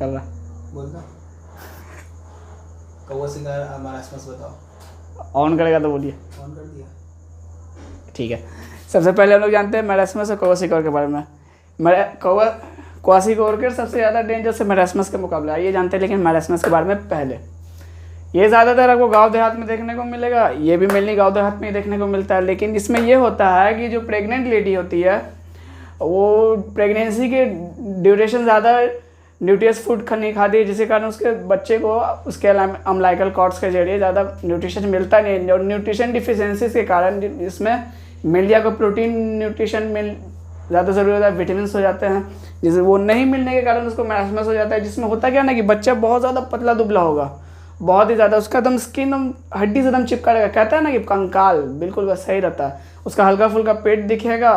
कर रहा। बोलना कौवा सिंगार मरासमस बताओ। ऑन करेगा तो बोलिए। ऑन कर दिया। ठीक है, सबसे पहले हम लोग जानते हैं मैरास्मस और क्वासिकोर के बारे में। क्वासिकोर सबसे ज़्यादा डेंजरस है मैरास्मस के मुकाबले, ये जानते हैं। लेकिन मैरास्मस के बारे में पहले, ये ज़्यादातर आपको गांव देहात में देखने को मिलेगा, ये भी मेनली गांव देहात में ही देखने को मिलता है। लेकिन इसमें ये होता है कि जो प्रेग्नेंट लेडी होती है वो प्रेगनेंसी के ड्यूरेशन ज़्यादा न्यूट्रियस फूड नहीं खाती है, जिसके कारण उसके बच्चे को उसके अम्लाइकल कॉर्ड्स के जरिए ज़्यादा न्यूट्रिशन मिलता नहीं है। और न्यूट्रिशन डिफिशेंसीज के कारण इसमें मिल को प्रोटीन न्यूट्रिशन मिल ज़्यादा ज़रूरी होता है, विटामिन हो जाते हैं, जिसे वो नहीं मिलने के कारण उसको मैरास्मस हो जाता है। जिसमें होता क्या ना कि बच्चा बहुत ज़्यादा पतला दुबला होगा, बहुत ही ज़्यादा, उसका एकदम स्किन हड्डी से एकदम चिपका रहेगा, कहता है ना कि कंकाल, बिल्कुल वैसा सही रहता है। उसका हल्का फुल्का पेट दिखेगा,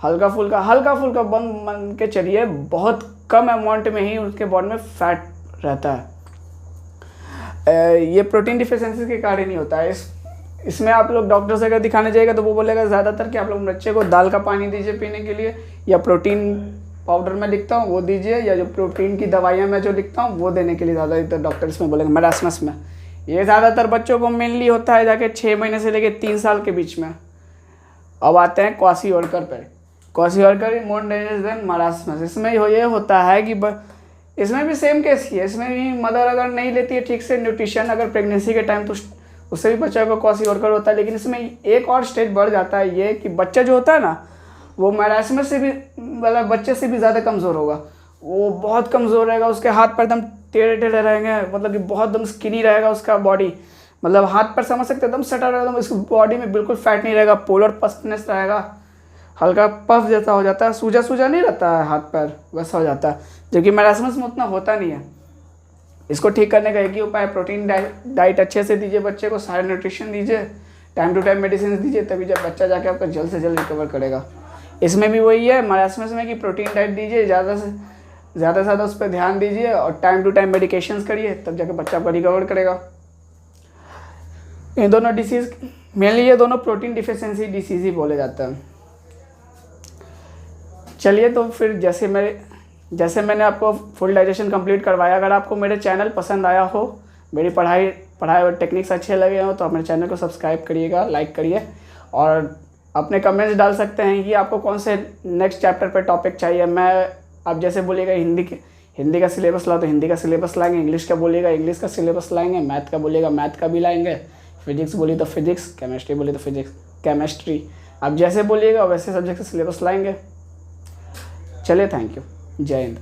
हल्का फुल्का बन के चलिए, बहुत कम अमाउंट में ही उसके बॉडी में फैट रहता है। ये प्रोटीन डिफिशिएंसी के कारण ही होता है। इसमें आप लोग डॉक्टर से अगर दिखाने जाएगा तो वो बोलेगा ज़्यादातर कि आप लोग बच्चे को दाल का पानी दीजिए पीने के लिए, या प्रोटीन पाउडर में लिखता हूँ वो दीजिए, या जो प्रोटीन की दवाइयाँ मैं जो लिखता हूँ वो देने के लिए ज़्यादातर डॉक्टर इसमें बोलेंगे मैरास्मस में। ये ज़्यादातर बच्चों को मेनली होता है जाके 6 महीने से लेकर 3 साल के बीच में। अब आते हैं क्वासियोरकर पर। Kwashiorkor more dangerous than marasmus. इसमें ये होता है कि इसमें भी सेम केस ही है। इसमें भी मदर अगर नहीं लेती है ठीक से न्यूट्रिशन अगर प्रेगनेंसी के टाइम, तो उससे भी बच्चा को क्वासियोरकर होता है। लेकिन इसमें एक और स्टेज बढ़ जाता है, ये कि बच्चा जो होता है ना वो मैरास्मस से भी मतलब बच्चे से भी ज़्यादा कमज़ोर होगा। वो बहुत कमज़ोर रहेगा, उसके हाथ पर एकदम टेढ़े टेढ़े रहेंगे, मतलब कि बहुत एकदम स्किनी रहेगा उसका बॉडी, मतलब हाथ पर समझ सकते एकदम सटा रहेगा, एकदम इसकी बॉडी में बिल्कुल फैट नहीं रहेगा, पोलर पस्टनेस रहेगा, हल्का पफ जैसा हो जाता है, सूजा सूजा नहीं रहता है हाथ पैर, वैसा हो जाता है, जबकि मैरास्मस में उतना होता नहीं है। इसको ठीक करने का एक ही उपाय है, प्रोटीन डाइट अच्छे से दीजिए बच्चे को, सारे न्यूट्रिशन दीजिए, टाइम टू टाइम मेडिसिन दीजिए, तभी जब बच्चा जाके आपका जल्द से जल्द रिकवर करेगा। इसमें भी वही है मैरास्मस में कि प्रोटीन डाइट दीजिए, ज़्यादा से ज़्यादा उस पर ध्यान दीजिए और टाइम टू टाइम मेडिकेशंस करिए, तब जाके बच्चा आपका रिकवर करेगा। इन दोनों डिसीज़ मेनली ये दोनों प्रोटीन डिफिशिएंसी डिसीज़ ही बोले जाते हैं। चलिए, तो फिर जैसे मैंने आपको फुल डाइजेशन कंप्लीट करवाया, अगर आपको मेरे चैनल पसंद आया हो, मेरी पढ़ाई और टेक्निक्स अच्छे लगे हो, तो आप मेरे चैनल को सब्सक्राइब करिएगा, लाइक करिए और अपने कमेंट्स डाल सकते हैं कि आपको कौन से नेक्स्ट चैप्टर पे टॉपिक चाहिए। मैं आप जैसे बोलिएगा हिंदी का सिलेबस लाओ तो हिंदी का सिलेबस लाएंगे, इंग्लिश का बोलिएगा इंग्लिश का सिलेबस लाएंगे, मैथ का बोलिएगा मैथ का भी लाएंगे, फिजिक्स बोली तो फिजिक्स, केमिस्ट्री बोली तो फिजिक्स केमिस्ट्री, आप जैसे बोलिएगा वैसे सब्जेक्ट का सिलेबस लाएंगे। चलिए, थैंक यू, जय हिंद।